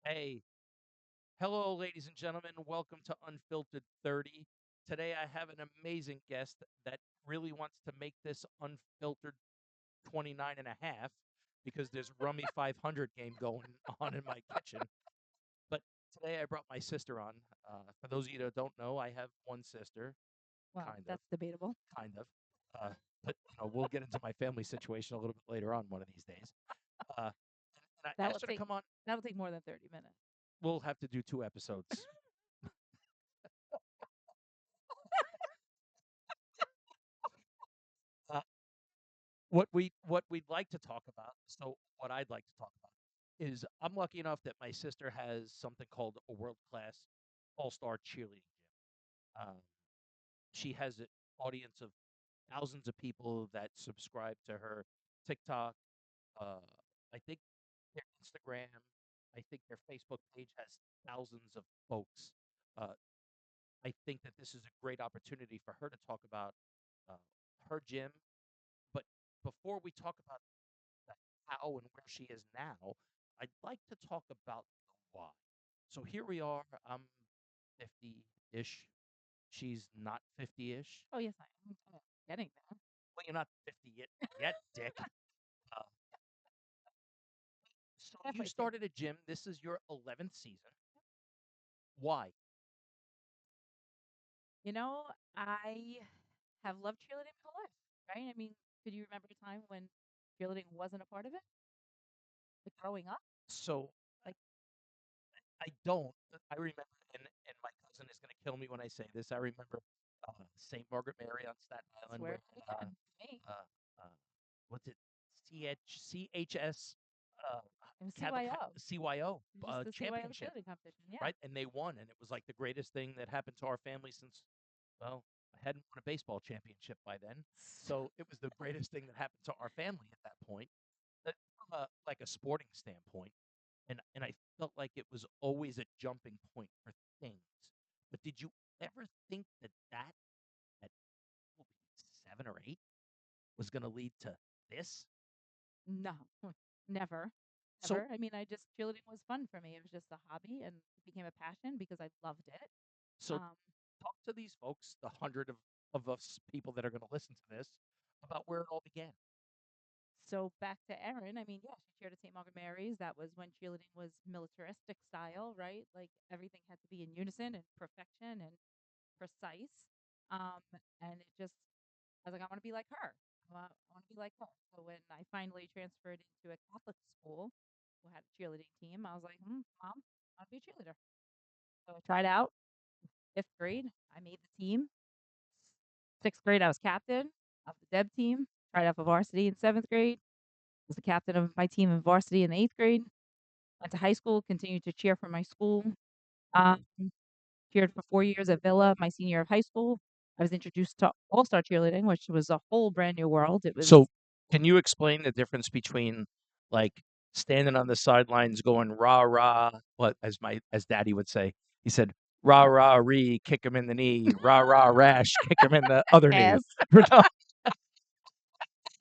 Hey, hello, ladies and gentlemen. Welcome to Unfiltered 30. Today, I have an amazing guest that really wants to make this unfiltered 29 and a half because there's Rummy 500 game going on in my kitchen. But today, I brought my sister on. For those of you that don't know, I have one sister, Well, kind of, that's debatable. kind of. Uh, but we'll get into my family situation a little bit later on one of these days. Uh, and I That will asked her to take come on. that'll take more than 30 minutes. We'll have to do 2 episodes. Uh, what we'd like to talk about. So what I'd like to talk about is I'm lucky enough that my sister has something called a world class all star cheerleading gym. She has an audience of thousands of people that subscribe to her TikTok. Uh, I think their Instagram. I think their Facebook page has thousands of folks. Uh, I think that this is a great opportunity for her to talk about uh, her gym. But before we talk about the how and where she is now, I'd like to talk about the why. So here we are. I'm 50-ish. She's not 50-ish. Oh, yes, I am. Getting there. Well, you're not 50 yet, Dick. Uh, so you Halfway through. started a gym. This is your 11th season. Why? You know, I have loved cheerleading my whole life, right? I mean, could you remember a time when cheerleading wasn't a part of it? Like growing up? So Like, I don't. I remember, and my cousin is going to kill me when I say this. I remember St. Margaret Mary on Staten that's Island where with it began for me. uh, uh, what's it, CHS, uh, It was Catholic CYO. CYO It was just the CYO championship, cheerleading competition. Yeah. right? And they won, and it was like the greatest thing that happened to our family since, well, I hadn't won a baseball championship by then, so it was the greatest thing that happened to our family at that point. From like a sporting standpoint, and I felt like it was always a jumping point for things. But did you ever think that at 7 or 8 was going to lead to this? No, never. So Never. I mean, cheerleading was fun for me. It was just a hobby and it became a passion because I loved it. so Um, talk to these folks, the hundred of us people that are going to listen to this, about where it all began. So back to Erin, I mean, yeah, she cheered at St. Margaret Mary's. That was when cheerleading was militaristic style, right? Like everything had to be in unison and perfection and precise. Um, and it just, I was like, I want to be like her. I want to be like her. So when I finally transferred into a Catholic school who had a cheerleading team, I was like, Mom, I want to be a cheerleader. So I tried out. Fifth grade, I made the team. Sixth grade, I was captain of the Deb team. Tried out for varsity in seventh grade. Was the captain of my team in varsity in the eighth grade. Went to high school, continued to cheer for my school. Um, cheered for 4 years at Villa, my senior year of high school. I was introduced to all star cheerleading, which was a whole brand new world. It was So can you explain the difference between like standing on the sidelines going rah rah, what as Daddy would say? He said rah rah ree, kick him in the knee, rah rah rash, kick him in the other knee. ass.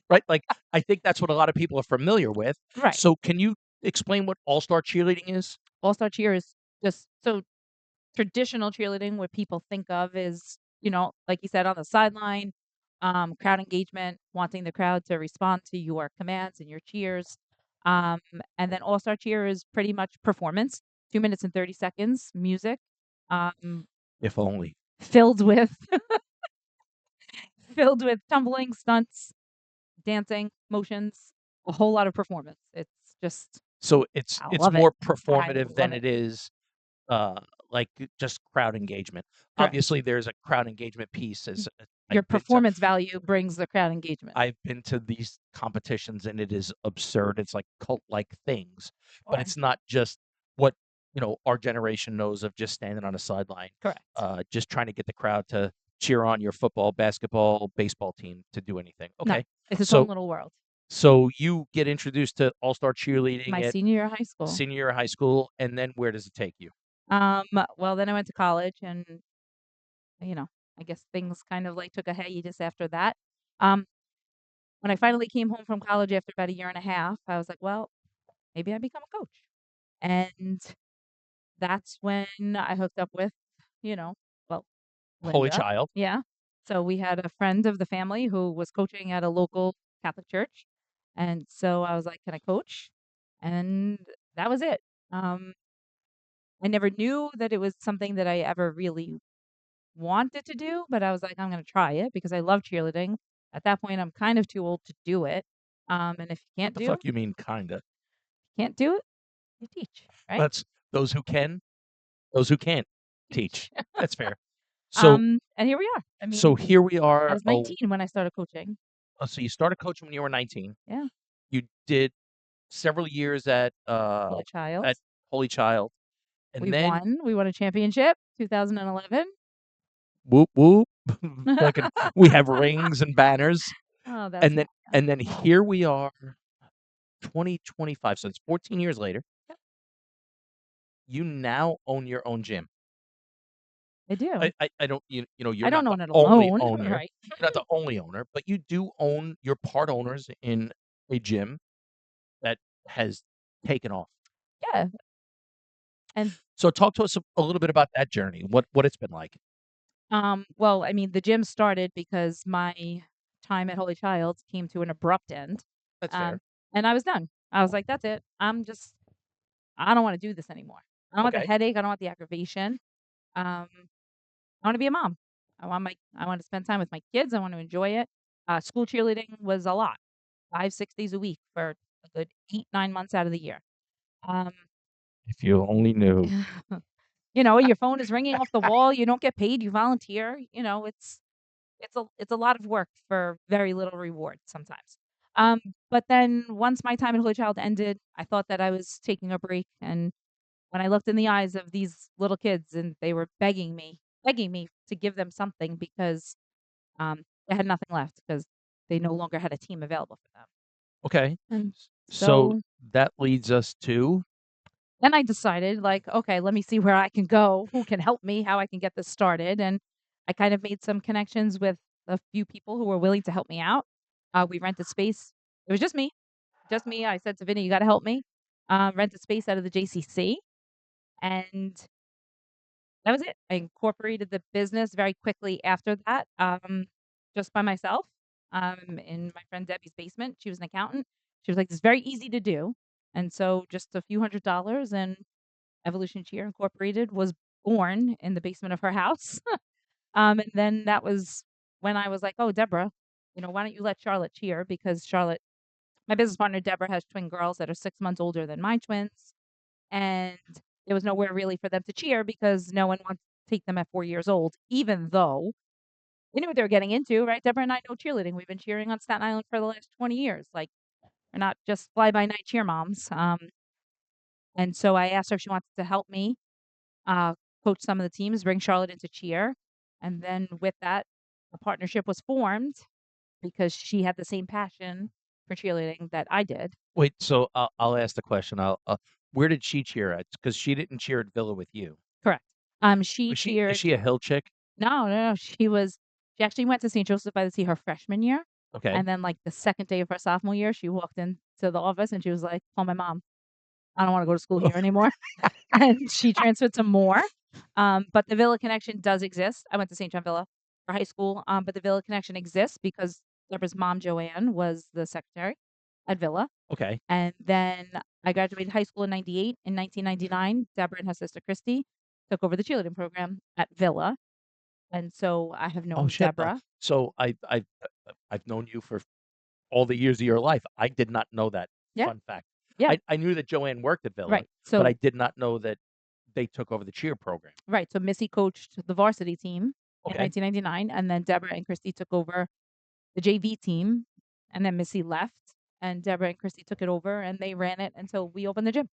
Right? Like I think that's what a lot of people are familiar with. Right. So can you explain what all star cheerleading is? All star cheer is just so traditional cheerleading, what people think of is, like you said, on the sideline, crowd engagement, wanting the crowd to respond to your commands and your cheers. Um, and then all star cheer is pretty much performance, 2 minutes and 30 seconds, music, um, If only. filled with filled with tumbling, stunts, dancing, motions, a whole lot of performance. It's just So it's I it's love it. more I performative love than it. it is like just crowd engagement. Correct. Obviously, there's a crowd engagement piece. As Your I've been to, performance value brings the crowd engagement. I've been to these competitions, and it is absurd. It's like cult-like things, but Sure. it's not just what our generation knows of just standing on a sideline, Correct. just trying to get the crowd to cheer on your football, basketball, baseball team to do anything. No, Okay, it's its own so little world. so you get introduced to all-star cheerleading My at senior year of high school. senior year of high school, and then where does it take you? Well, then I went to college and, you know, I guess things kind of like took a hiatus after that. Um, when I finally came home from college after about a year and a half, I was like, well, maybe I become a coach. And that's when I hooked up with, you know, well, Holy Linda. child. Yeah. So we had a friend of the family who was coaching at a local Catholic church. And so I was like, "Can I coach?" And that was it. Um, I never knew that it was something that I ever really wanted to do, but I was like, "I'm gonna try it because I love cheerleading." At that point, I'm kind of too old to do it. And if you What can't the fuck do you mean kinda? can't do it, you teach, right? That's those who can, those who can't Teach. teach. That's fair. So And here we are. I mean, so here we I are. was 19 when I started coaching. So you started coaching when you were 19. Yeah. You did several years Holy child. at Holy Child, and We then won. We won a championship, 2011. whoop whoop. Fucking, we have rings and banners, Oh, that's and nice. then here we are, 2025. So it's 14 years later. Yep, You now own your own gym. I do. I don't you know, I you're don't not the own it only alone, owner. right? You're not the only owner, but you do own you're part owners in a gym that has taken off. Yeah, and, So talk to us a little bit about that journey, what it's been like. well, I mean, the gym started because my time at Holy Child came to an abrupt end, That's um, fair. and I was done. I was like, "That's it. I don't wanna do this anymore. I don't want the Okay. headache, I don't want the aggravation. Um, I wanna be a mom. I wanna spend time with my kids, I want to enjoy it." School cheerleading was a lot, 5, 6 days a week for a good 8, 9 months out of the year. Um If you only knew. You know, your phone is ringing off the wall, you don't get paid, you volunteer, you know, it's a lot of work for very little reward sometimes. But then once my time at Holy Child ended, I thought that I was taking a break, and when I looked in the eyes of these little kids and they were begging me to give them something because, they had nothing left because they no longer had a team available for them. Okay. And So so that leads us to then I decided, like, okay, let me see where I can go, who can help me, how I can get this started. And I kind of made some connections with a few people who were willing to help me out. We rented space. It was just me, just me. I said to Vinny, you got to help me. Rented space out of the JCC. And that was it. I incorporated the business very quickly after that, just by myself, in my friend Debbie's basement. She was an accountant. She was like, "It's very easy to do." And so just a few $100 and Evolution Cheer Incorporated was born in the basement of her house. And then that was when I was like, "Oh, Deborah, you know, why don't you let Charlotte cheer?" Because Charlotte, my business partner Deborah, has twin girls that are 6 months older than my twins, and there was nowhere really for them to cheer because no one wants to take them at 4 years old, even though they knew what they were getting into, right? Deborah and I know cheerleading. We've been cheering on Staten Island for the last 20 years. Like, we're not just fly by night cheer moms. And so I asked her if she wanted to help me uh, coach some of the teams, bring Charlotte into cheer. And then with that, a partnership was formed because she had the same passion for cheerleading that I did. wait, so I'll ask the question. Where did she cheer at? Because she didn't cheer at Villa with you. Correct. She Is cheered. she a hill chick? No, no, no. She actually went to St. Joseph by the Sea her freshman year. Okay. And then, like, the second day of her sophomore year, she walked into the office and she was like, "Call my mom. I don't want to go to school here anymore." And she transferred to Moore. But the Villa connection does exist. I went to St. John Villa for high school, but the Villa connection exists because Deborah's mom, Joanne, was the secretary at Villa. Okay. And then I graduated high school in 98. In 1999, Deborah and her sister Christy took over the cheerleading program at Villa. And so I have Oh known shit. Deborah. So I've known you for all the years of your life. I did not know that Yeah, fun fact. yeah, I knew that Joanne worked at Villa, right. but I So did not know that they took over the cheer program. right. So Missy coached the varsity team in Okay. 1999, and then Deborah and Christy took over the JV team, and then Missy left, and Deborah and Christy took it over, and they ran it until we opened the gym.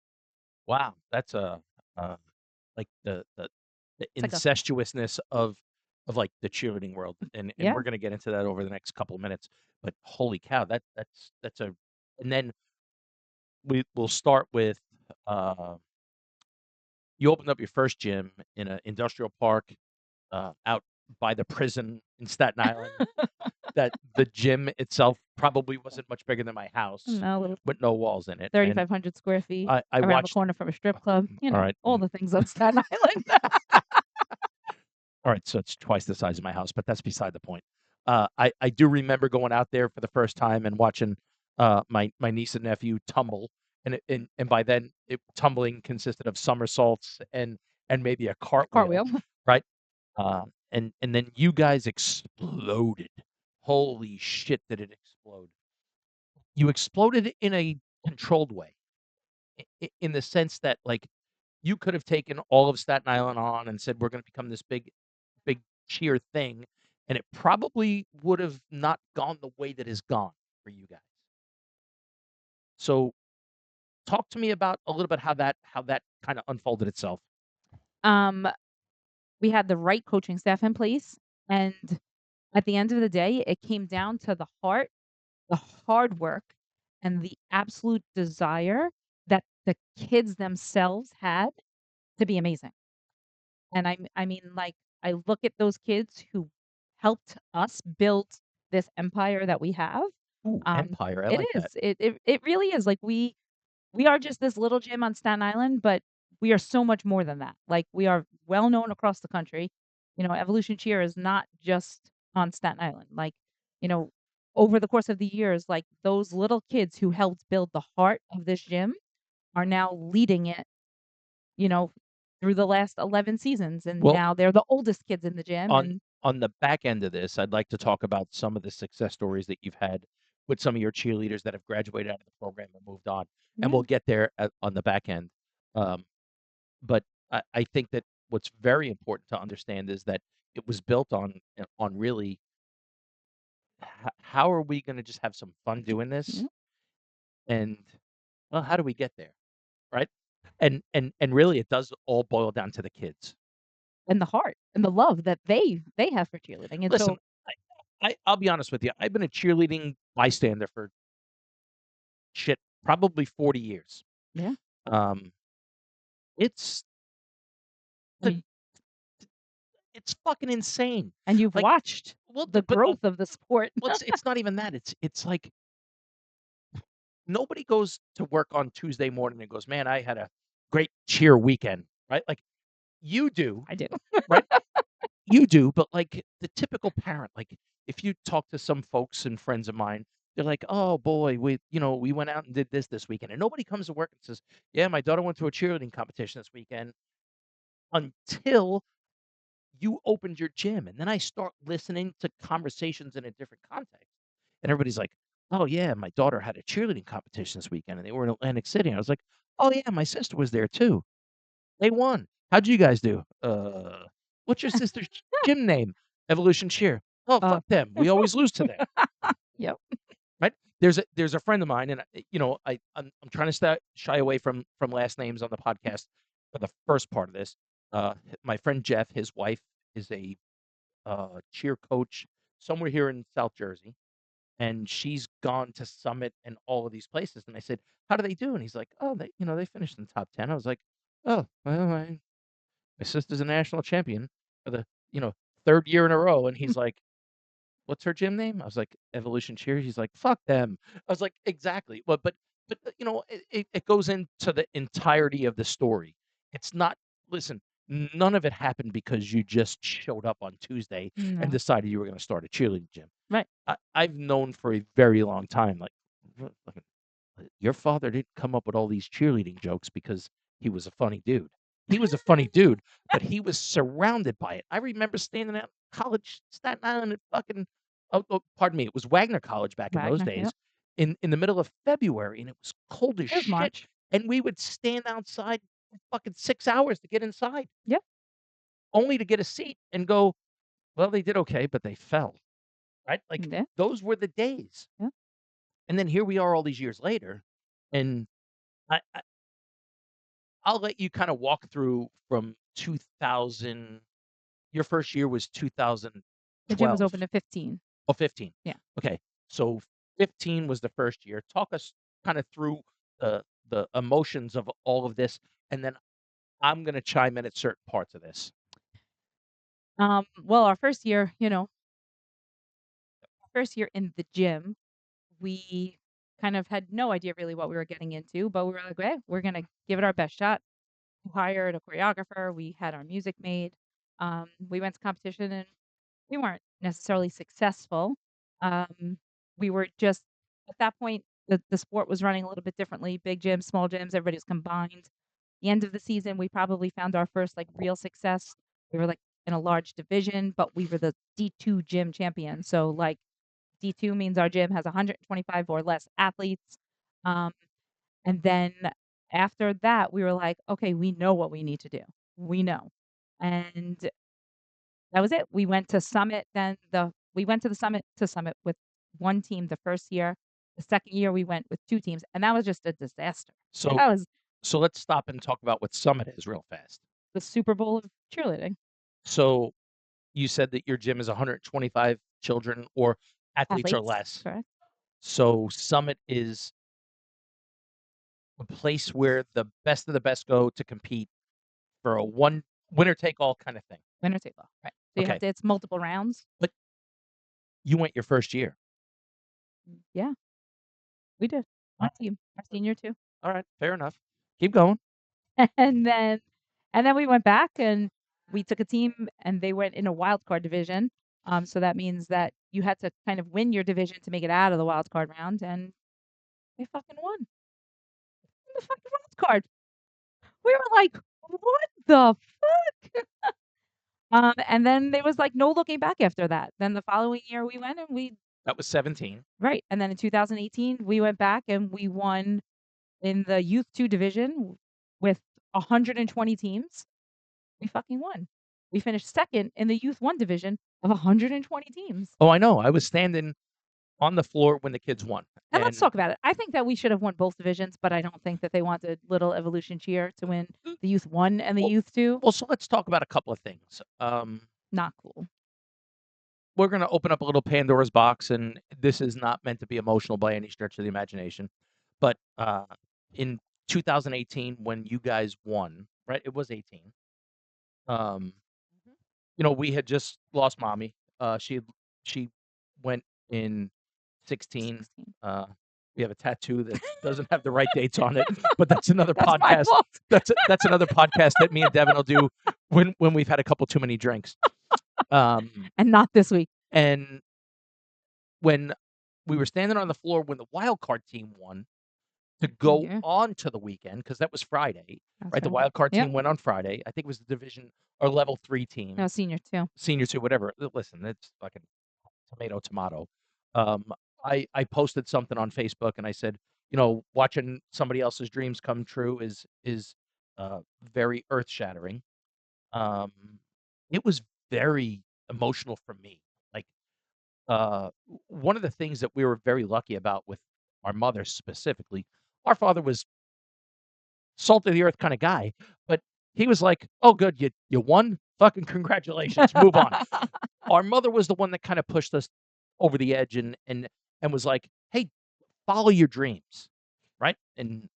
Wow. That's a uh like the It's like a incestuousness of like the cheerleading world, and yeah, we're gonna get into that over the next couple of minutes. But holy cow, that's a and then we'll start with uh you opened up your first gym in an industrial park out by the prison in Staten Island, that the gym itself probably wasn't much bigger than my house No, little with no walls in it, and 3,500 square feet I around the watched corner from a strip club, all right, all the things on Staten Island. all right, so it's twice the size of my house, but that's beside the point. I do remember going out there for the first time and watching, my niece and nephew tumble, and by then, tumbling consisted of somersaults and maybe a cartwheel, Cartwheel. right? And then you guys exploded. Holy shit, did it explode. You exploded in a controlled way, in the sense that, like, you could have taken all of Staten Island on and said, "We're gonna become this big sheer thing," and it probably would have not gone the way that has gone for you guys. So, talk to me about a little bit how that kinda unfolded itself. Um, we had the right coaching staff in place, and at the end of the day, it came down to the heart, the hard work, and the absolute desire that the kids themselves had to be amazing. And I mean, like, I look at those kids who helped us build this empire that we have. Ooh, Empire, I It like that. is. It really is. Like, we are just this little gym on Staten Island, but we are so much more than that. Like, we are well known across the country. Evolution Cheer is not just on Staten Island. Like, you know, over the course of the years, like, those little kids who helped build the heart of this gym are now leading it, you know, through the last 11 seasons, and Well, now they're the oldest kids in the gym, on and on the back end of this, I'd like to talk about some of the success stories that you've had with some of your cheerleaders that have graduated out of the program and moved on, and yeah, we'll get there on the back end. Um, but I think that what's very important to understand is that it was built on really how are we going to just have some fun doing this, yeah, and well, how do we get there, right? And really, it does all boil down to the kids. and the heart and the love that they have for cheerleading, and Listen, so I'll be honest with you. I've been a cheerleading bystander for shit probably 40 years. yeah, Um, it's the and it's fucking insane. and you've Like, watched well, the but growth of the sport. it's not even that. It's like nobody goes to work on Tuesday morning and goes, "Man, I had a great cheer weekend," right? Like you do, I do. right? You do, but like the typical parent, like if you talk to some folks and friends of mine, they're like, "Oh boy, we went out and did this weekend," and nobody comes to work and says, "Yeah, my daughter went to a cheerleading competition this weekend," until you opened your gym, and then I start listening to conversations in a different context, and everybody's like, "Oh yeah, my daughter had a cheerleading competition this weekend, and they were in Atlantic City." I was like, "Oh yeah, my sister was there too. They won. How'd you guys do?" What's your sister's gym name?" "Evolution Cheer." "Oh, Uh, fuck them. We always lose to them." yep. Right? There's a friend of mine, and I'm trying to shy away from last names on the podcast for the first part of this. My friend Jeff, his wife is a cheer coach somewhere here in South Jersey, and she's gone to Summit and all of these places. And I said, "How do they do?" And he's like, "Oh, they finished in the top 10." I was like, "Oh, well, my sister's a national champion for the third year in a row." And he's like, "What's her gym name?" I was like, "Evolution Cheer." He's like, "Fuck them." I was like, "Exactly." But it goes into the entirety of the story. It's not listen, none of it happened because you just showed up on Tuesday and No. decided you were gonna start a cheerleading gym. Right. I've known for a very long time, like, "Look, your father didn't come up with all these cheerleading jokes because he was a funny dude. He was a funny dude, but he was surrounded by it." I remember standing at college, Staten Island, and fucking pardon me, it was Wagner College back in those Wagner, yep. days, in the middle of February, and it was cold as It was shit, March. and we would stand outside for fucking 6 hours to get inside, Yep. only to get a seat and go, "Well, they did okay, but they fell." Right? Like, Yeah, those were the days. yeah. And then here we are all these years later, and I'll let you kinda walk through from 2000. Your first year was The gym was 2012. open at 15. Oh, 15. Yeah. Okay, so 15 was the first year. Talk us kinda through the emotions of all of this, and then I'm gonna chime in at certain parts of this. Well, our first year in the gym, we kind of had no idea really what we were getting into, but we were like, "Hey, we're gonna give it our best shot." We hired a choreographer, we had our music made, we went to competition and we weren't necessarily successful. Um, we were just at that point, the sport was running a little bit differently, big gyms, small gyms, everybody was combined. The end of the season, we probably found our first, like, real success. We were, like, in a large division, but we were the D2 gym champion. So, like, D2 means our gym has 125 or less athletes. Um, and then after that, we were like, "Okay, we know what we need to do. We know." And that was it. We went to Summit, then the we went to Summit with 1 team the first year. The second year, we went with 2 teams, and that was just a disaster. So That was so let's stop and talk about what Summit is real fast. the Super Bowl of cheerleading. So you said that your gym is 125 children or athletes or Athletes, less. correct? So Summit is a place where the best of the best go to compete for a one winner take all kind of thing. Winner take all, right. So you have Okay. to it's multiple rounds. But you went your first year. Yeah, we did. All Our team, our senior too. right. All right. Fair enough. Keep going. And then we went back and we took a team and they went in a wild card division. So that means that you had to kind of win your division to make it out of the wild card round, and they fucking won the fucking wild card. We were like, "What the fuck?" And then there was, like, no looking back after that. Then the following year we went and we That was 17. right, and then in 2018, we went back and we won in the Youth 2 division with 120 teams. We fucking won. We finished 2nd in the Youth 1 division of 120 teams. Oh, I know. I was standing on the floor when the kids won. And let's And talk about it. I think that we should have won both divisions, but I don't think that they wanted Little Evolution Cheer to win the Youth 1 and the well, Youth 2. so let's talk about a couple of things. Not cool. We're going to open up a little Pandora's box, and this is not meant to be emotional by any stretch of the imagination. But in 2018, when you guys won, right? It was 18. Um, Mhm. we had just lost mommy. She went in 16. 16. We have a tattoo that doesn't have the right dates on it, but that's another That's my podcast. fault. That's another podcast that me and Devin will do when we've had a couple too many drinks. And not this week. And when we were standing on the floor when the wild card team won to go Yeah, on to the weekend, because that was Friday, that's right? The right. wild card Yep. team went on Friday. I think it was the division or level 3 No, team, senior too. senior 2, whatever. Listen, it's fucking tomato, tomato. Um, I posted something on Facebook and I said, watching somebody else's dreams come true is very earth shattering. Um, it was very emotional for me. Like one of the things that we were very lucky about with our mother specifically, our father was salt of the earth kind of guy, but he was like, "Oh, good, you won, fucking congratulations, move on." Our mother was the one that kind of pushed us over the edge and was like, "Hey, follow your dreams," right? And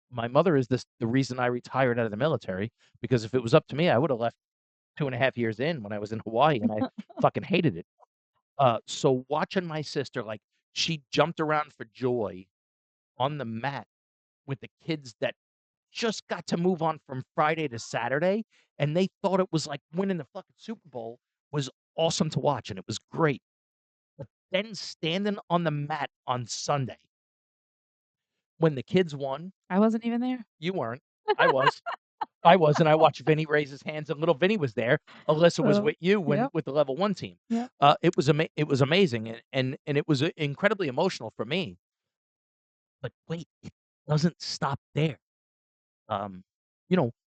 my mother is the reason I retired out of the military because if it was up to me, I would have left 2.5 years in when I was in Hawaii and I fucking hated it. So watching my sister, like, she jumped around for joy on the mat with the kids that just got to move on from Friday to Saturday, and they thought it was like winning the fucking Super Bowl was awesome to watch, and it was great. But then standing on the mat on Sunday when the kids won, I wasn't even there. you weren't. I was. I was, and I watched Vinny raise his hands, and little Vinny was there. Alyssa was So, with you when yep, with the level 1 team. yep. It was amazing, and it was, incredibly emotional for me. But wait, it doesn't stop there.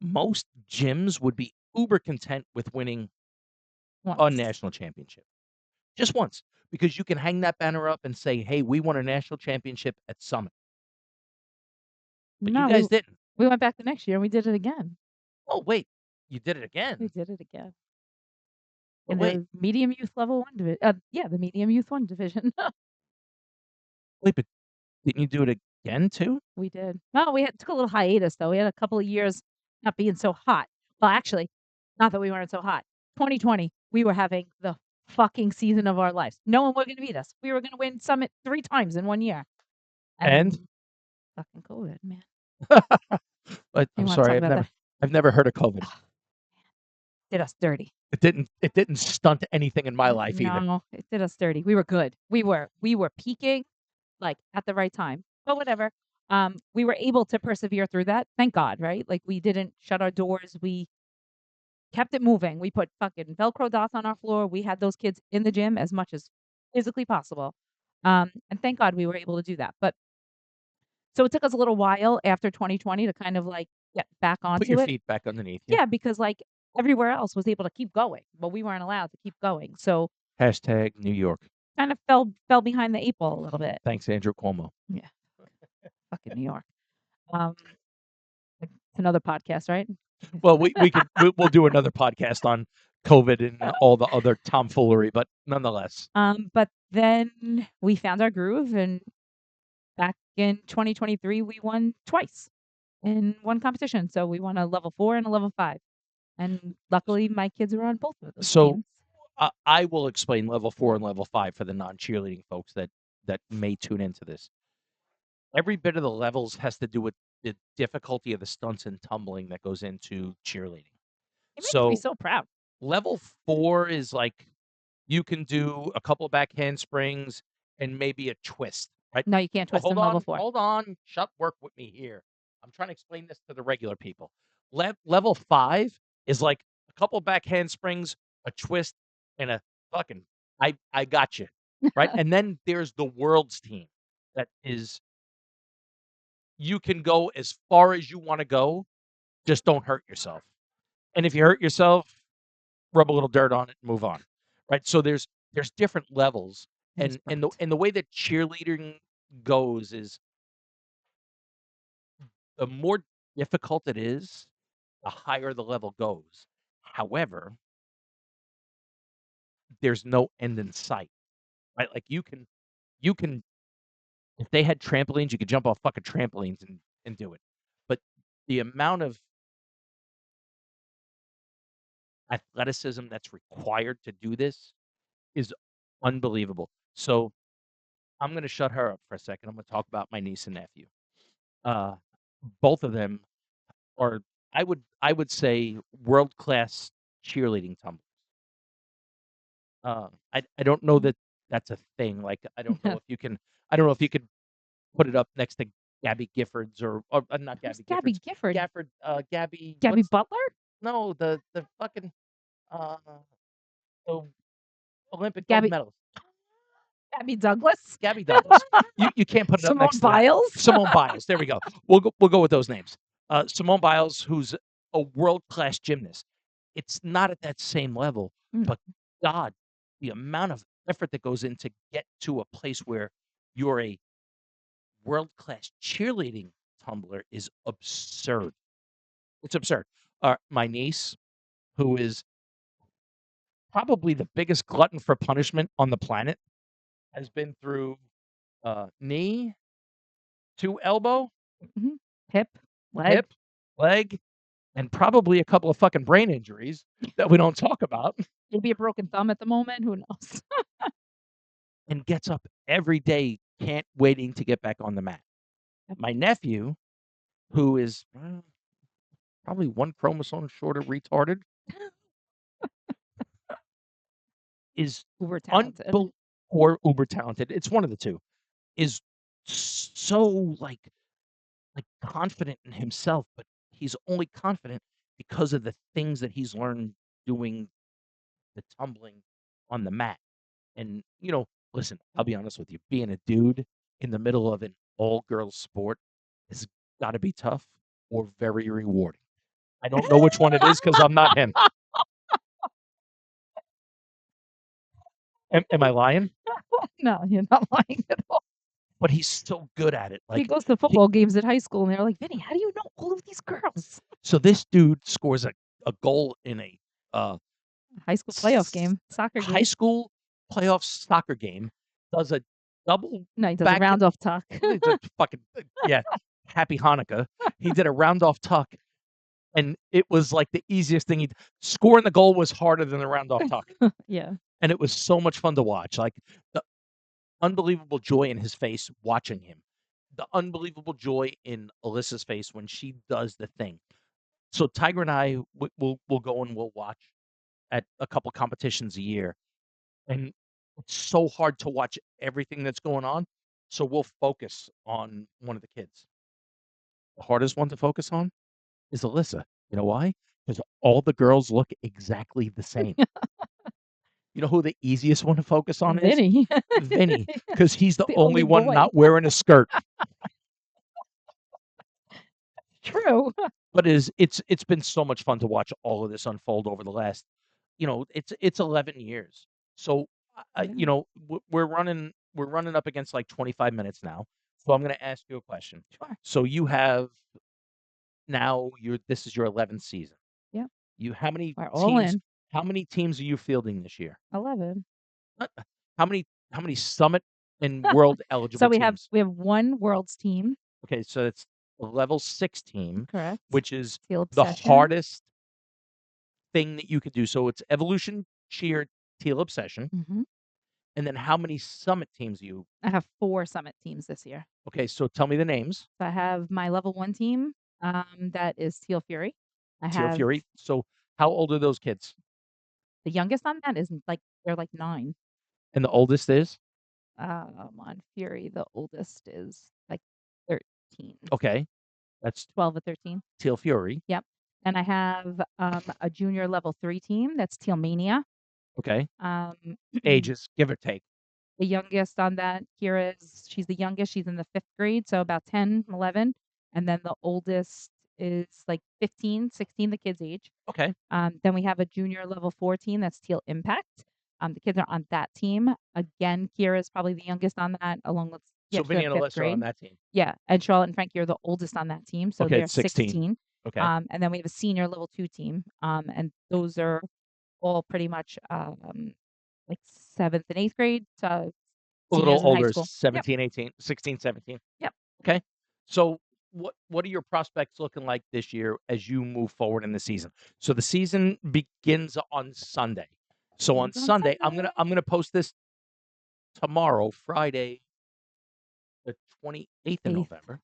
Most gyms would be uber content with winning a Once. national championship. Just once, because you can hang that banner up and say, "Hey, we won a national championship at Summit." But you No, guys didn't. we went back the next year and we did it again. Oh, wait, you did it We again. did it again. But In wait, the medium youth level 1 yeah, the medium youth 1 division. but didn't you do it again too? We did. Well, we took a little hiatus, though. We had a couple of years not being so hot. Well, actually, not that we weren't so hot. 2020. we were having the fucking season of our lives. No one was gonna beat us. We were gonna win Summit 3 times in 1 year. And And then fucking COVID, man. but You I'm wanna sorry, talk about that? I've never heard of COVID. Ugh, did us dirty. It didn't stunt anything in my life either. No, it did us dirty. We were good. We were peaking, like, at the right time, but whatever. We were able to persevere through that, thank God, right? Like, we didn't shut our doors, we kept it moving. We put fucking Velcro dots on our floor, we had those kids in the gym as much as physically possible, and thank God we were able to do that, but so it took us a little while after 2020 to kind of, like, get back Put your onto it. feet back underneath you. Yeah, because, like, everywhere else was able to keep going, but we weren't allowed to keep going, so Hashtag New York. kind of fell behind the 8 ball a little bit. Thanks, Andrew Cuomo. Yeah, fucking New York. Um, it's another podcast, right? Well, we'll do another podcast on COVID and all the other tomfoolery, but nonetheless. But then we found our groove, and back in 2023, we won twice in one competition. So we won a level 4 and a level 5, and luckily my kids were on both of those So teams. I will explain level 4 and level 5 for the non-cheerleading folks that may tune into this. Every bit of the levels has to do with the difficulty of the stunts and tumbling that goes into cheerleading. It makes me So so proud. level 4 is like you can do a couple of back handsprings and maybe a twist, right? No, you can't Oh, twist in level 4. hold on. Work with me here. I'm trying to explain this to the regular people. Level 5 is like a couple back handsprings, a twist, and a fucking I got you, right? And then there's the world's team that is you can go as far as you want to go, just don't hurt yourself. And if you hurt yourself, rub a little dirt on it and move on, right? So there's different levels, Nice burnt. and the way that cheerleading goes is the more difficult it is, the higher the level goes. However, there's no end in sight, right? Like you can if they had trampolines, you could jump off fucking trampolines and do it. But the amount of athleticism that's required to do this is unbelievable. So I'm gonna shut her up for a second. I'm gonna talk about my niece and nephew. Uh, both of them are, I would say, world class cheerleading tumblers. I don't know Mm. that that's a thing. Like I don't know if you could put it up next to Gabby Giffords or not Who's Gabby Gabby Giffords, Gifford? Gabby. Gabby What's Butler? no the fucking uh the Olympic gold Gabby medalist. Gabby Douglas? Gabby Douglas. You can't put it up Simone next to that. Biles? Simone Biles. There we go. We'll go with those names. Simone Biles, who's a world class gymnast. It's not at that same level, No. but God, the amount of effort that goes in to get to a place where you're a world class cheerleading tumbler is absurd. It's absurd. My niece, who is probably the biggest glutton for punishment on the planet, has been through knee to elbow, Mhm. Hip, leg. hip, leg, and probably a couple of fucking brain injuries that we don't talk about, Maybe a broken thumb at the moment, who knows? and gets up every day, can't waiting to get back on the mat. My nephew, who is probably one chromosome shorter retarded, is Uber talented. unbel or uber talented. It's one of the two. Is so like confident in himself, but he's only confident because of the things that he's learned doing the tumbling on the mat. And, listen, I'll be honest with you, being a dude in the middle of an all girls sport has got to be tough or very rewarding. I don't know which one it is because I'm not him. Am I lying? No, you're not lying at all. But he's so good at it. He Like, goes to he, football games at high school, and they're like, "Vinny, how do you know all of these girls?" so this dude scores a goal in a uh, High school playoff game, soccer high game. school playoff soccer game, does a double No, he does a back round off tuck. it's a fucking yeah, happy Hanukkah. He did a round off tuck and it was like the easiest thing he'd scoring the goal was harder than the round off tuck, Yeah. and it was so much fun to watch, like, the unbelievable joy in his face watching him, the unbelievable joy in Alyssa's face when she does the thing. So Tiger and I, will go and we'll watch at a couple competitions a year, and it's so hard to watch everything that's going on, so we'll focus on one of the kids. The hardest one to focus on is Alyssa. You know why? Because all the girls look exactly the same. You know who the easiest one to focus on is? Vinny. Vinny, because he's the The only only one boy. not wearing a skirt. True. But it's been so much fun to watch all of this unfold over the last, it's 11 years. So, Yeah. we're running up against like 25 minutes now. So I'm going to ask you a question. Sure. So you have now this is your 11th season. Yep. You We're all teams in. how many teams are you fielding this year? 11. Uh, how many summit and world So eligible we have teams? we have 1 world's team, Okay, so it's a level 6 team, correct? which is Teal the Obsession. hardest thing that you could do. So it's Evolution, Cheer, Teal Obsession, Mhm. and then how many summit teams you I have 4 summit teams this year. okay, so tell me the names. So I have my level 1 team, that is Teal Fury. I Teal have Fury. So how old are those kids? the youngest on that is, like they're, like, 9. And the oldest is? On Fury, the oldest is, like, 13. Okay, that's 12 or 13. Teal Fury. Yep. And I have, a junior level 3 team, that's Teal Mania. Okay. Um, Ages, give or take. the youngest on that, Kira she's the youngest, she's in the 5th grade, so about 10, 11. And then the oldest is, like, 15, 16, the kid's age. Okay. Then we have a junior level 4 team, that's Teal Impact. The kids are on that team. Again, Kira's probably the youngest on that, along with So they're Vinny and 5th Alyssa are on grade. that team. Yeah, and Charlotte and Frankie are the oldest on that team, so Okay, they're it's 16. 16. Okay. And then we have a senior level 2 team, and those are all pretty much, like 7th and 8th grade to A little seniors in high older, school. Yep, 17, 18, 16, 17. yep. Okay. So what are your prospects looking like this year as you move forward in the season? So the season begins on Sunday. So on Begins on Sunday, I'm Sunday. gonna I'm gonna post this tomorrow, Friday, the 28th of 8th. November.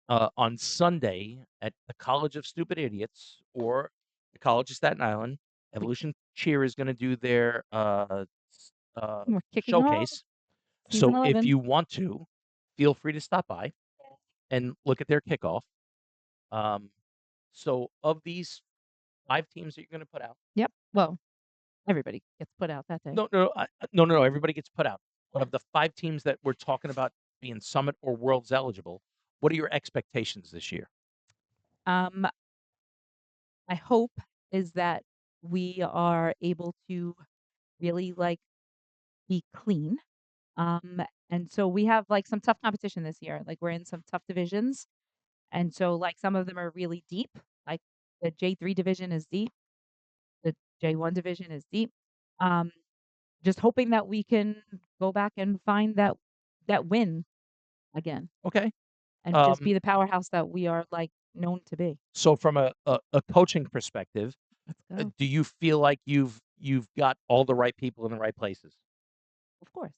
Ugh, On Sunday at the College of Stupid Idiots or the College of Staten Island, we Evolution Cheer is gonna do their we're kicking off showcase. season So if 11. you want to, feel free to stop by and look at their kickoff. Um, so of these 5 teams that you're gonna put out Yep. Well, everybody gets put out that day. no, everybody gets put out. But of the 5 teams that we're talking about being Summit or Worlds eligible, what are your expectations this year? Um, my hope is that we are able to really, like, be clean. Um, and so we have, like, some tough competition this year. Like, we're in some tough divisions, and so, like, some of them are really deep. Like, the J3 division is deep. The J1 division is deep. Um, just hoping that we can go back and find that win again Okay. and just Um, be the powerhouse that we are, like, known to be. so from a coaching perspective, Let's go. do you feel like you've got all the right people in the right places? Of course.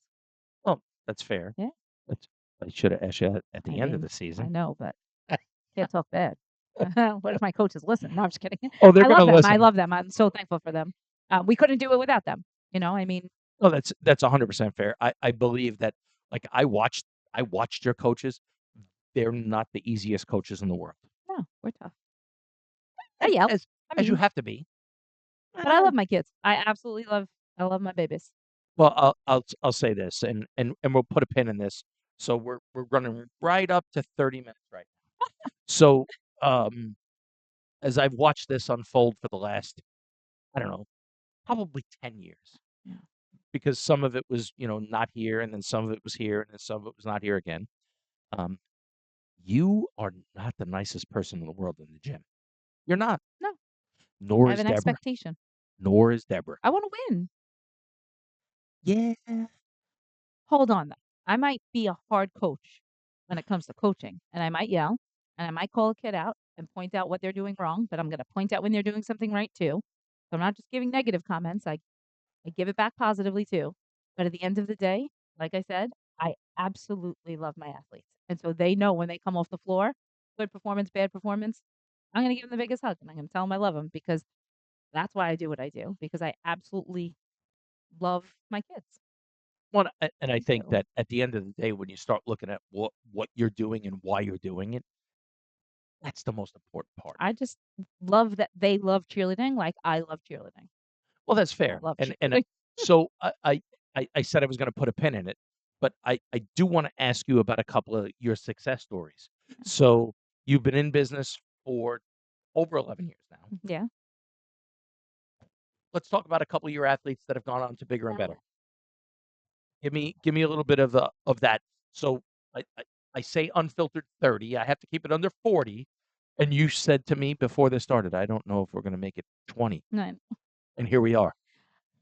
Well, that's fair. Yeah. That's I should have asked you that at I the end of mean, the I season. know, but can't talk bad. What if my coaches listen? No, I'm just kidding. Oh, they're I gonna love them. I listen. love them. I'm so thankful for them. We couldn't do it without them. I mean, Oh, that's 100% fair. I believe that, like, I watched your coaches. They're not the easiest coaches in the world. no, we're tough. I As yell. as I as you mean, have to be. but I Eh, love my kids. I love my babies. well, I'll say this, and we'll put a pin in this. So we're running right up to 30 minutes right now. So, um, as I've watched this unfold for the last, I don't know, probably 10 years, Yeah. because some of it was, not here, and then some of it was here, and then some of it was not here again. Um, you are not the nicest person in the world in the gym. You're not. No, I Nor have is an Deborah. expectation. Nor is Deborah. I wanna win. Yeah. Hold on, though. I might be a hard coach when it comes to coaching, and I might yell, and I might call a kid out, and point out what they're doing wrong, but I'm gonna point out when they're doing something right too. So I'm not just giving negative comments, I give it back positively too. But at the end of the day, like I said, I absolutely love my athletes. And so they know when they come off the floor, good performance, bad performance, I'm gonna give them the biggest hug and I'm gonna tell them I love them because that's why I do what I do, because I absolutely love my kids. Well, and I I think do. that at the end of the day, when you start looking at what you're doing and why you're doing it, that's the most important part. I just love that they love cheerleading like I love cheerleading. Well, that's I fair, love and cheerleading. so I said I was gonna put a pin in it, but I do wanna ask you about a couple of your success stories. So, you've been in business for over 11 years now. Yeah. Let's talk about a couple of your athletes that have gone on to bigger and Yeah. better. Give me a little bit of that. So, I say unfiltered 30, I have to keep it under 40, and you said to me before this started, "I don't know if we're gonna make it 20," No. and here we are.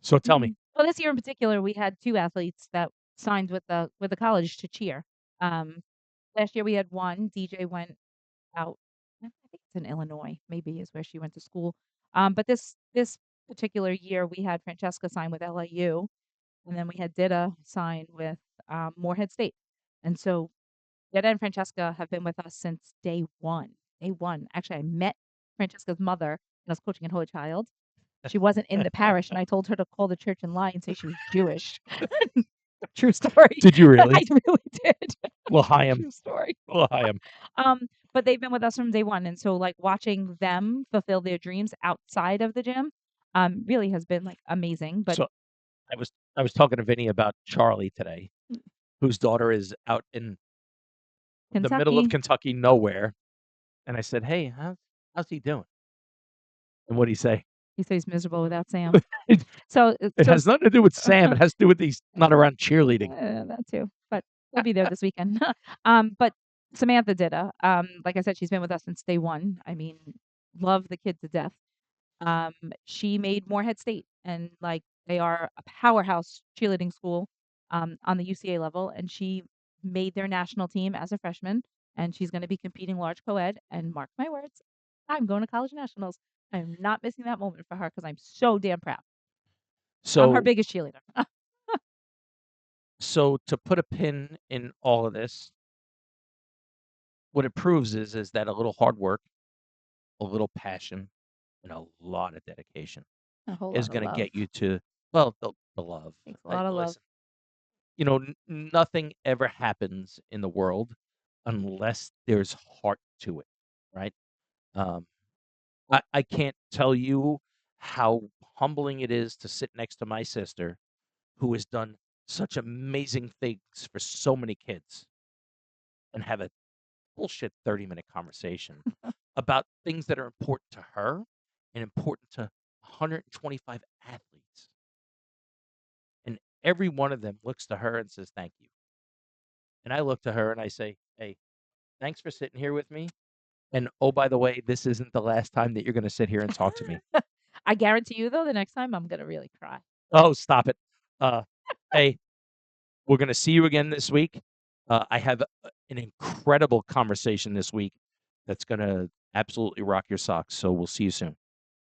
So tell me. Mhm. Well, this year in particular, we had 2 athletes that signed with the college to cheer. Um, Last year we had 1, DJ went out, I think it's in Illinois, maybe is where she went to school. But this particular year, we had Francesca sign with LIU, and then we had Ditta sign with, Morehead State. And so Ditta and Francesca have been with us since day 1. Day 1. Actually, I met Francesca's mother when I was coaching in Holy Child. She wasn't in the parish, and I told her to call the church and lie and say she was Jewish. True story. Did you I really? really did. Well, hi, True story. well, hi, But they've been with us from day 1, and so, like, watching them fulfill their dreams outside of the gym, really has been, like, amazing, but So I was talking to Vinny about Charlie today, whose daughter is out in the middle of Kentucky, Kentucky nowhere, and I said, "Hey, how's he doing?" And what'd he say? he says he's miserable without Sam. It So, it has nothing to do with Sam, it has to do with he's not around cheerleading. that too, but he'll be there this weekend. But Samantha Ditta, like I said, she's been with us since day 1. I mean, love the kid to death. Um, she made Morehead State, and, like, they are a powerhouse cheerleading school, on the UCA level, and she made their national team as a freshman, and she's gonna be competing large co-ed, and mark my words, I'm going to college nationals. I am not missing that moment for her because 'cause I'm so damn proud. I'm her So biggest cheerleader. so to put a pin in all of this, what it proves is that a little hard work, a little passion, and a lot of dedication A whole is lot of gonna love. get you to, well, the love. Takes a lot of love. Listen, you know, nothing ever happens in the world unless there's heart to it, right? Um, I can't tell you how humbling it is to sit next to my sister who has done such amazing things for so many kids and have a bullshit 30-minute conversation about things that are important to her and important to 125 athletes. And every one of them looks to her and says, "Thank you." And I look to her and I say, "Hey, thanks for sitting here with me. And oh, by the way, this isn't the last time that you're going to sit here and talk to me." I guarantee you, though, the next time I'm gonna really cry. Oh, stop it. Uh, hey, we're going to see you again this week. I have an incredible conversation this week that's going to absolutely rock your socks. So we'll see you soon.